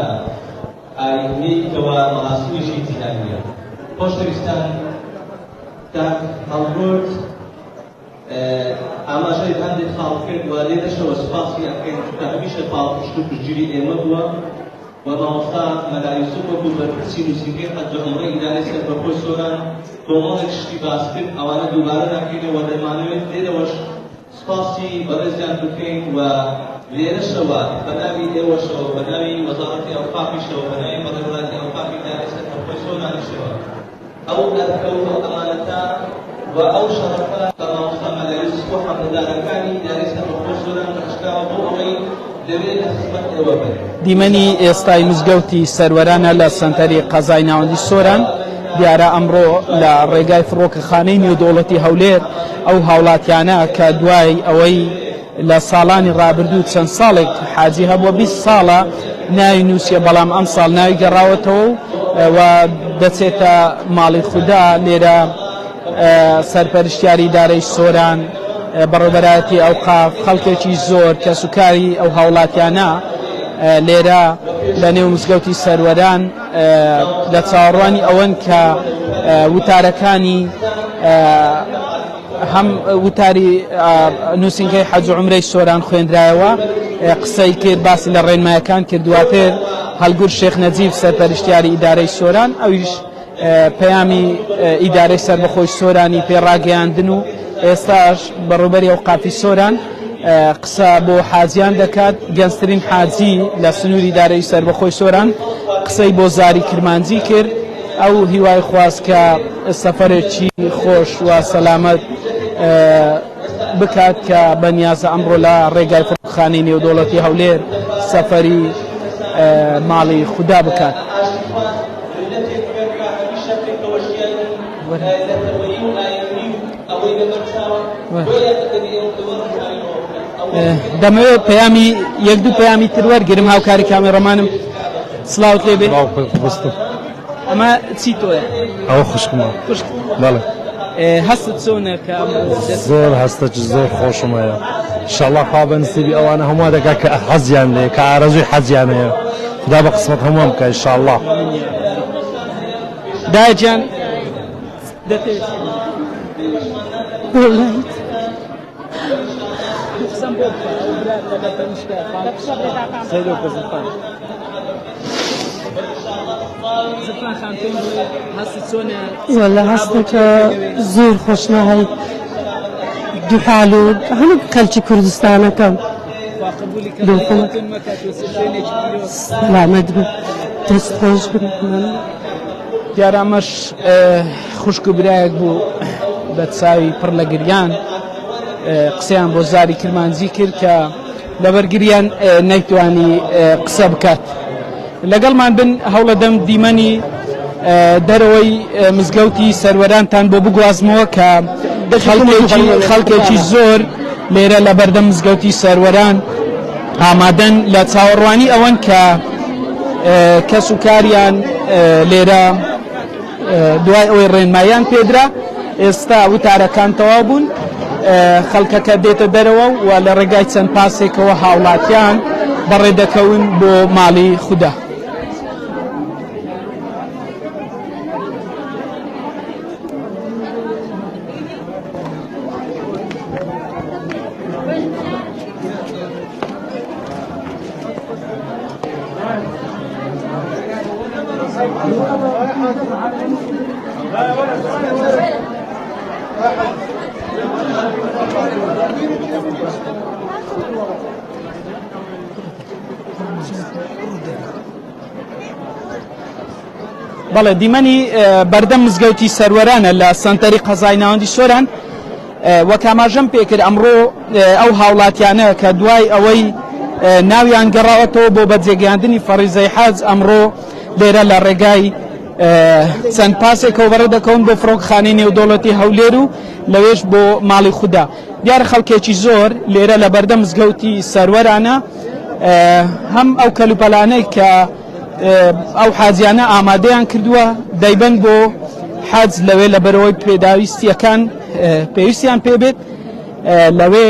ئایینیەکەوە مەراسیمێکی جیهانیە. خۆشەویستان کاک هەڵبرد ئاماژەی هەندێک خاڵ کرد و لێ دەشەوە سوپاسی ئەکەین کە هەمیشە پاڵپشت و پشتگیری ئێمە بووە و مامۆستا مەلا یوسوف وەکو بەرپرسی نووسینگەی حەج و عومرە ئیدارەی سەربەخۆی سۆران کۆمەڵێک شتی باس کرد ئەوانە دووبارە ناکەینەوە دەمانەوێت لێرەوەش سوپاسی بەڕێزیان بکەین و لێرەشەوە بەناوی ئێوەشەوە بەناوی وەزارەتی ئەوقافیشەوە بەناوی بەڕێوەڵاتی ئەوقافی ئیدارەی سەربەخۆی سۆرانیشەوە ئەو ئەرکەوت و ئەمانەتە و ئەو شەڕەفە بە مامۆستا مەلا یوسوف و حەملەدارەکانی ئیدارەی سەربەخۆی سۆران ڕەشکاوە بۆ ئەوەی دەوێت لە خزمەت ئێوە بن. دیمەنی ئێستای مزگەوتی سەروەرانە لە سەنتەری قەزای ناوەندی سۆران دیارە ئەمڕۆ لە ڕێگای فڕۆکەخانەی نێودەوڵەتی هەولێر ئەو هاوڵاتیانە کە دوای ئەوەی لە ساڵانی ڕابردوو چەند ساڵێک حاجی هەبووە 20 ساڵە ناوی نووسیە بەڵام ئەم ساڵ ناوی گەڕاوەتەوە و دەچێتە ماڵی خودا لێرە سەرپەرشتیاری ئیدارەی سۆران بەڕێوەبەرایەتی ئەوقاف خەڵکێکی زۆر کە سوکاری ئەو هاوڵاتیانە لێرە لە نێو مزگەوتی سەروەران لە چاوەڕوانی ئەوەن کە وتارەکانی هەم وتاری نووسینگەی حەج و عومرەی سۆران خوێندرایەوە قسەی کرد باسی لە ڕێنمایەکان کرد دواتر هەڵگور شێخ نەجیب سەرپەرشتیاری ئیدارەی سۆران ئەویش پەیامی ئیدارەی سەربەخۆی سۆرانی پێڕاگەیاندن و ئێستاش بەڕوبەری ئەوقافی سۆران قسە بۆ حاجیان دەکات گەنجترین حاجی لە سنووری ئیدارەی سەربەخۆی سۆران قسەی بۆ زاری کرمانجی کرد ئەو هیوای خواست کە سەفەرێکی خۆش و سەلامەت بکات کە بەنیازە ئەمڕۆ لە ڕێگای فڕۆکەخانەی نێودەوڵەتی هەولێر سەفەری ماڵی خودا بکات. دەمەوێت پەیامی یەک دوو پەیامی تر وەرگرم هاوکاری کامێڕەمانم سڵاوت لێ بێ. ئەمە چی تۆیە؟ ئەوە خوشکمە. بەڵێ. هەستت چۆنە کە زۆر هەستە زۆر خۆشمەیە. ئینشاءڵڵا خوا بەنسیبی ئەوانە هەموو دەکات کە حەزیان لێ کە ئارەزووی حەزیان هەیە. خدا بە قسمەت هەمووان بکات ئینشاءڵڵا. دایەجان دەتەوێت والله هەستەکە زۆر خۆش ناهەی دووحاڵ و هەموو خەڵکی کوردستانەکەم سلامەت بن دەست خۆش بن. دیارە ئەمەش خوشک و برایەک بوو بە چاوی پڕ لە گریان قسەیان بۆ زاری کرمانجی کرد کە لەبەرگریان نەیتوانی قسە بکات. لەگەڵمان بن هەوڵەدەم دیمەنی دەرەوەی مزگەوتی سەروەرانتان بۆ بگوازمەوە کە خەڵکێکی زۆر لێرە لە بەردەم مزگەوتی سەروەران ئامادەن لە چاوەڕوانی ئەوەن کە کەس و کاریان لێرە دوای ئەوەی ڕێنماییان پێدرا ئێستا وتارەکان تەواو بوون خەڵکەکە دێتە دەرەوە و لە ڕێگای چەند پاسێکەوە هاوڵاتیان بەڕێدەکەون بۆ ماڵی خوددا. بەڵێ دیمەنی بەردەم مزگەوتی سەروەرانە لە سەنتەری قەزای ناوەندی سۆران وەک ئاماژەم پێکرد ئەمڕۆ ئەو هاوڵاتیانە کە دوای ئەوەی ناویان گەڕاوەتەوە بۆ بەجێگەیاندنی فەریزەی حەج ئەمڕۆ لێرە لە ڕێگای چەند پاسێکەوە بەڕێ دەکەون بۆ فڕۆکخانەی نێودەوڵەتی هەولێر و لەوێش بۆ ماڵی خوددا. دیارە خەڵکێکی زۆر لێرە لە بەردەم مزگەوتی سەروەرانە هەم ئەو کەلوپەلانەی کە ئەو حاجیانە ئامادەیان کردووە دەیبەن بۆ حەج لەوێ لە بەرەوەی پێداویستیەکان پێویستیان پێبێت لەوێ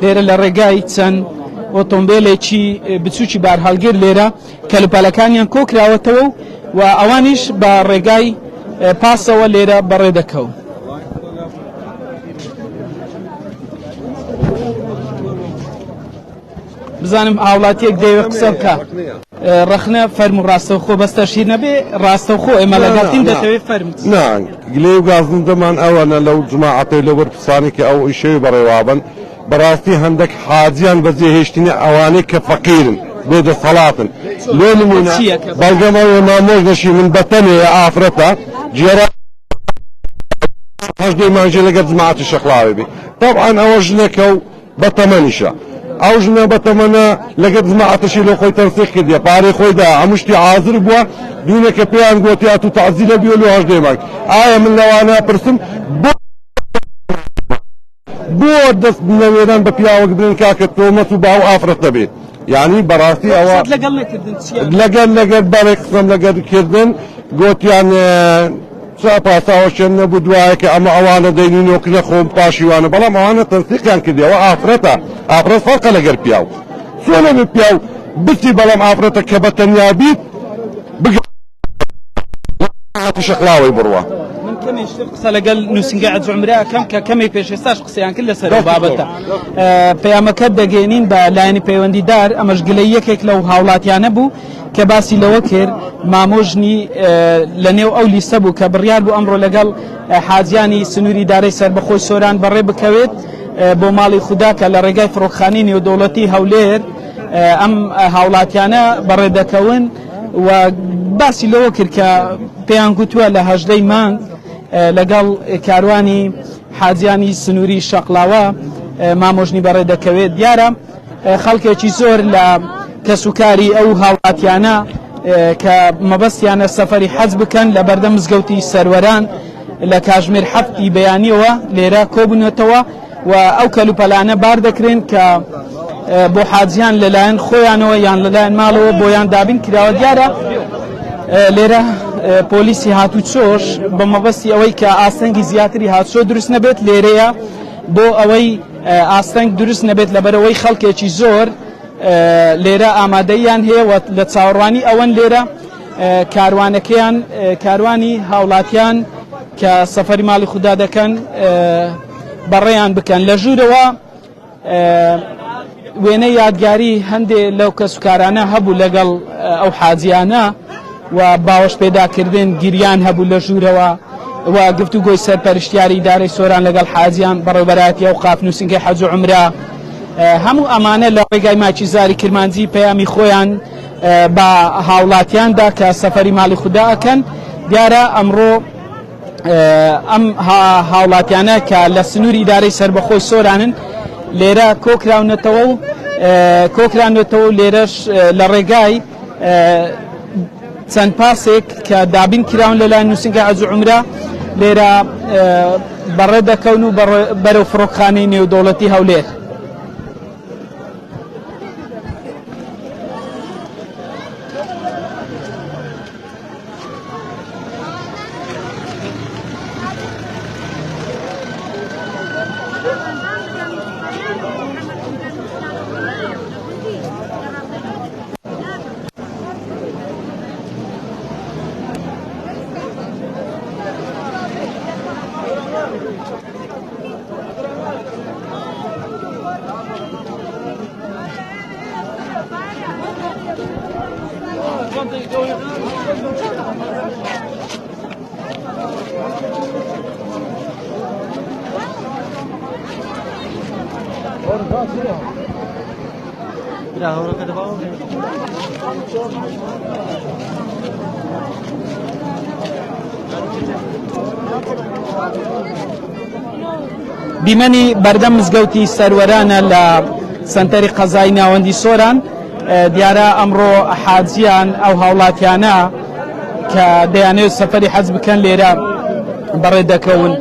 لێرە لە ڕێگای چەند ئۆتۆمبیلێکی بچووکی بارهەڵگیر لێرە کەلوپەلەکانیان کۆکراوەتەوە و ئەوانیش بە ڕێگای پاسەوە لێرە بەڕێ دەکەون. بزانم هاوڵاتیەک دەیوێت قسە بکە ڕەخنە فەرموو ڕاستەوخۆ بەستە شیر نەبێ ڕاستەوخۆ ئێمە لەگەڵتین دەتەوێت فەرمووت نان گلێ و گازندەمان ئەوەنە لەو جماعەتەی لەوەر پسانی کە ئەو ئیشەوی بەڕێوابن بەڕاستی هەندێک حاجیان بەجێهێشتنی ئەوانەی کە فەقیرن بێ دەسەڵاتن لێ نمونە بەڵگەمەوە مامۆژ دەشی من بەتەنێ ئافرەتە جێرا هەژدەی مانجێ لەگەر جماعەتی شەقڵاوێ بێ طبعاً ئەوە ژنێکە و بەتەمەنیشە ئەو ژنە بەتەمەنە لەگەر جماعەتەشی لە خۆی تەنسیق کردیە پارەی خۆیدا هەموو شتی حازر بووە دوونێکە پێیان گوتی ئەتوو تەعزیرە بیۆ لە هەژدەی مانگ ئایا من لەوانە پرسم بۆ دەست نەوێران بە پیاوەک بن کاکە تۆمەت و باو ئافرەتە بێت یعنی بەڕاستی ئەوە لەگەر بەڕێ قسەم لەگەرکردن گوتیان پاساوەشێن نەبوو دوایەکە ئەمە ئەوانە دەینینۆک لە خۆم پاشیوانە بەڵام ئەوانە تەنسیقیان کردیەوە ئافرەتە ئافرەت فەرقە لەگەر پیاو چۆنە بێ پیاو بچی بەڵام ئافرەتە کە بەتەنیا بیت بگەڕێتە شەقڵاوەی بڕوە. من کەمێک قسە لەگەڵ نووسنگە حەج عومرە ئەەکەم کە کەمێک پێشێستاش قسەیان کرد لەسەر بابەتە پەیامەکە دەگەێنین بە لایەنی پەیوەندیدار ئەمەش گلەی یەکێک لەو هاوڵاتیانە بوو کە باسی لەوە کرد مامۆژنی لە نێو ئەو لیستە بوو کە بڕیار بوو ئەمڕۆ لەگەڵ حاجیانی سنووری دارەی سەربەخۆی سۆران بەڕێ بکەوێت بۆ ماڵی خوددا کە لە ڕێگای فڕۆکخانەی نێودەوڵەتی هەولێر ئەم هاوڵاتیانە بەڕێ دەکەون و باسی لەوە کرد کە پێیان گوتووە لە هەژدەی مانگ لەگەڵ کاروانی حاجیانی سنووری شەقڵاوە مامۆژنی بەڕێ دەکەوێت دیارە خەڵکێکی زۆر لە کەسوکاری ئەو هاوڵاتیانە کە مەبەستیانە سەفەری حەج بکەن لە بەردەم مزگەوتی سەروەران لە کاژمێر هەفتی بەیانیەوە لێرە کۆبوونەتەوە و ئەو کەلوپەلانە بار دەکرێن کە بۆ حاجیان لەلایەن خۆیانەوە یان لەلایەن ماڵەوە بۆیان دابین کراوە دیارە لێرە پۆلیسی هاتوو چۆش بە مەبەستی ئەوەی کە ئاستەنگی زیاتری هاتچۆ دروست نەبێت لێرەیە بۆ ئەوەی ئاستەنگ دروست نەبێت لەبەرەوەی خەڵکێکی زۆر لێرە ئامادەیان هەیە لە چاوەڕوانی ئەوەن لێرە کاروانەکەیان کاروانی هاوڵاتیان کە سەفەری ماڵی خوددا دەکەن بەڕێیان بکەن لە ژوورەوە وێنەی یادگاری هەندێک لەو کەسوکارانە هەبوو لەگەڵ ئەو حاجیانە و باوەش پێداکردن گیریان هەبوو لە ژوورەوە و گفتوگۆی سەرپەرشتیاری ئیدارەی سۆران لەگەڵ حاجیان بەڕێوەبەرایەتی ئەو قاف نووسنگەی حەج و عومرە هەموو ئەمانە لە ڕێگای ماچی زاری کرمانجی پەیامی خۆیان بە هاوڵاتیاندا کە سەفەری ماڵی خوددا ئەکەن دیارە ئەمڕۆ ئەم هاوڵاتیانە کە لە سنووری ئیدارەی سەربەخۆی سۆرانن لێرە کۆکرانێتەوە لێرەش لە ڕێگای چەند پاسێک کە دابین کراون لەلایەن نووسنگە حەج و عومرە لێرە بەڕێ دەکەون و بەرەو فڕۆکخانەی نێودەوڵەتی هەولێر دیمەنی بەردەم مزگەوتی سەروەرانە لە سنتەری قەزای ناوەندی سۆران دیارە ئەمڕۆ حاجیان ئەو هاوڵاتیانە کە دەیانەوێت سەفەری حەج بکەن لێرە بەڕێ دەکەون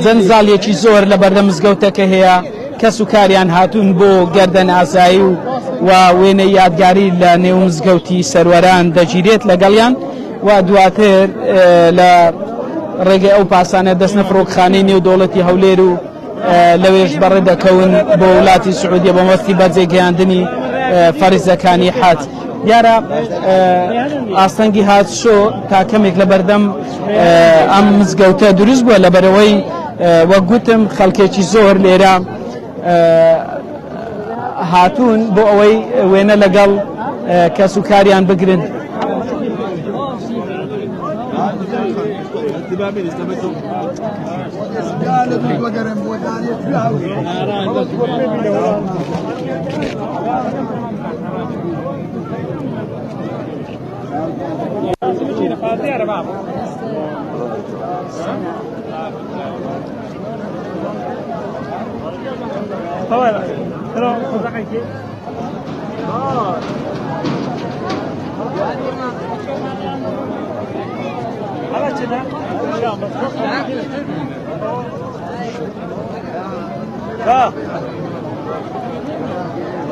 جەنجاڵێکی زۆر لە بەردەم مزگەوتەکە هەیە کەس و کاریان هاتوون بۆ گەردەن ئاسایی و وێنەی یادگاری لە نێو مزگەوتی سەروەران دەگیرێت لەگەڵیان و دواتر لە ڕێگەی ئەو پاسانە دەستنە فڕۆکخانەی نێودەوڵەتی هەولێر و لەوێش بەڕێ دەکەون بۆ وڵاتی سعودیە بە مەستی بەجێگەیاندنی فەریزەکانی حاج دیارە ئاستەنگی هاتشۆ تا کەمێک لە بەردەم ئەم مزگەوتە دروست بووە لەبەرەوەی وەک گوتم خەڵکێکی زۆر لێرە هاتوون بۆ ئەوەی وێنە لەگەڵ کەس و کاریان بگرن.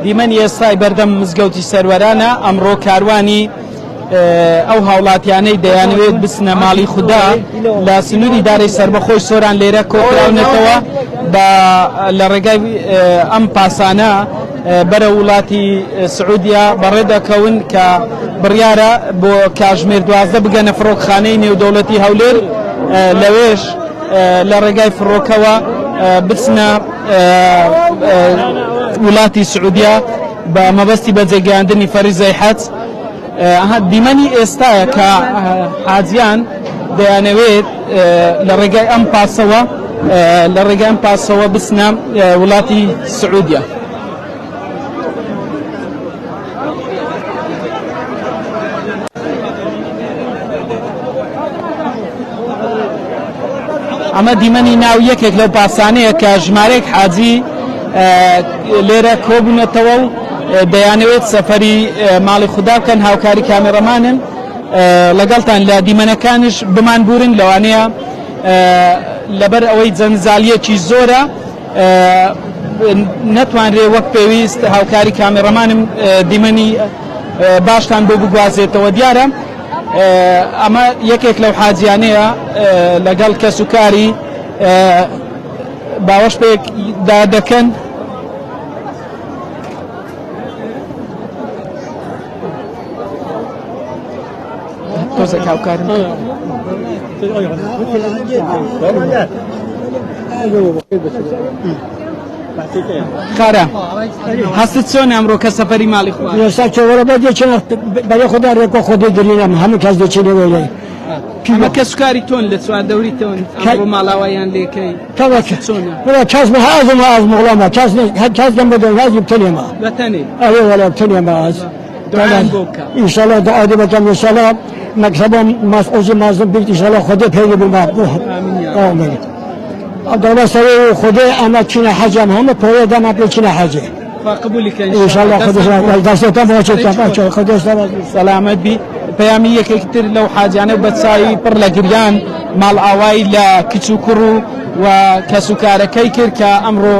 دیمەنی ئێستای بەردەم مزگەوتی سەروەرانە ئەمڕۆ کاروانی ئەو هاوڵاتیانەی دەیانوێت بچنە ماڵی خوددا لە سنووری دارەی سربەخۆی سۆران لێرە کۆکراونەتەوە لە ڕێگای ئەم پاسانە بەرە وڵاتی سعودیا بەڕێ دەکەون کە بڕیارە بۆ کاژمێر 12 بگەنە فڕۆکخانەی نێودەوڵەتی هەولێر لەوێش لە ڕێگای فڕۆکەوە بچنە وڵاتی سعودیا بە مەبەستی بەجێگەیاندنی فەریزەی حەج. دیمەنی ئێستایە کە حاجیان دەیانەوێت لە ڕێگای ئەم پاسەوە بچنە وڵاتی سعودیا. ئەمە دیمەنی ناو یەکێک لەو پاسانەیە کە ژمارەیەک حاجی لێرە کۆبوونەتەوە و دەیانەوێت سەفەری ماڵی خوددا بکەن. هاوکاری کامێڕەمانن لەگەڵتان لە دیمەنەکانش بمان بورن لەوانەیە لەبەر ئەوەی جەنجاڵیەکی زۆرە نەتوانرێ وەک پێویست هاوکاری کامێڕەمانم دیمەنی باشتان بۆ بگوازێتەوە. دیارە ئەمە یەکێک لەو حاجیانەیە لەگەڵ کەس و کاری باوەش پێک دەکەن تۆزێک هاوکارم خارە هەستت چۆن ئەمڕۆ کە سەفەری ماڵی خۆ ئێستا کێوەرە بەدێچن بەرێ خوددا ڕێکۆ خۆدەی گرینم هەموو کەس دەچێنەوە لێ ئەمە کەسوکاری تۆن لە چواردەوری تۆن ئەمڕۆ ماڵاوایان لێکەی ولا كاس بهازم هازم والله كاس جنب هازم بتنيما بتني ايوه ولا بتنيما ان شاء الله دعاء بكم ان شاء الله مكسبهم مسؤول مازم بيت ان شاء الله خدي بيجي بالمعروف امين عبد الله سوي خدي انا كنا حاجه هم بيجي ده ما بيجي حاجه فقبولك ان شاء الله خدي خدي سلامت بي پەیامی یەکێکتر لەو حاجانە بەچایی پڕ لە گریان ماڵ ئاوایی لە کچ و کوڕ و کەسوکارەکەی کرد کە ئەمڕۆ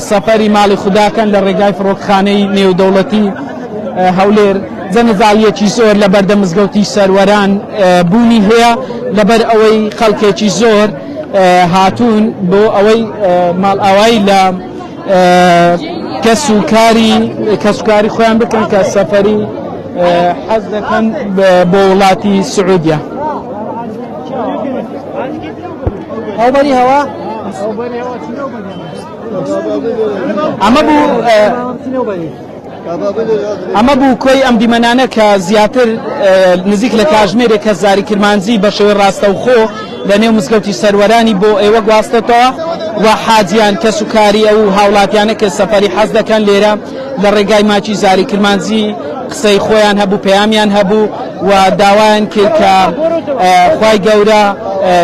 سەفەری ماڵی خودداکەن لە ڕێگای فڕۆکخانەی نێودەوڵەتی هەولێر جەنەزایەکی زۆر لە بەردە مزگەوتی سەروەران بوونی هەیە لەبەر ئەوەی خەڵکێکی زۆر هاتوون بۆ ئەوەی ماڵئاوایی لە کەس و کاری خۆیان بکەن کە سەفەری حەز دەکەن بۆ وڵاتی سعودیا. هەوبەری هەوا ئەمە بوو کۆی ئەم دیمەنانە کە زیاتر نزیک لە کاژمێرێک کە زاری کرمانجی بە شێوەی ڕاستەوخۆ لە نێو مزگەوتی سەروەرانی بۆ ئێوە گواستێتەوە و حاجیان کەس و کاری ئەو هاوڵاتیانە کە سەفەری حەز دەکەن لێرە لە ڕێگای ماچی زاری کرمانجی قسەی خۆیان هەبوو پەیامیان هەبوو و داوایان کرد کە خوای گەورە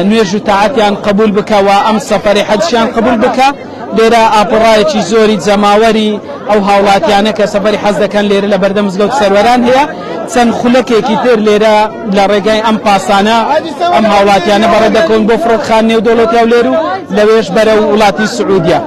نوێژ و تاعەتیان قبول بکە و ئەم سەفەری حەجیان قبول بکە. لێرە ئاپڕایەکی زۆری جەماوەری ئەو هاوڵاتیانە کە سەفەری حەز دەکەن لێرە لە بەردە مزگەوت سەروەران هەیە. چەند خولەکێکی تر لێرە لە ڕێگای ئەم پاسانە ئەم هاوڵاتیانە بەڕێ دەکەون بۆ فرۆکخانە نێودەوڵەتیە و لێر و لەوێش بەرە وڵاتی سعودیا.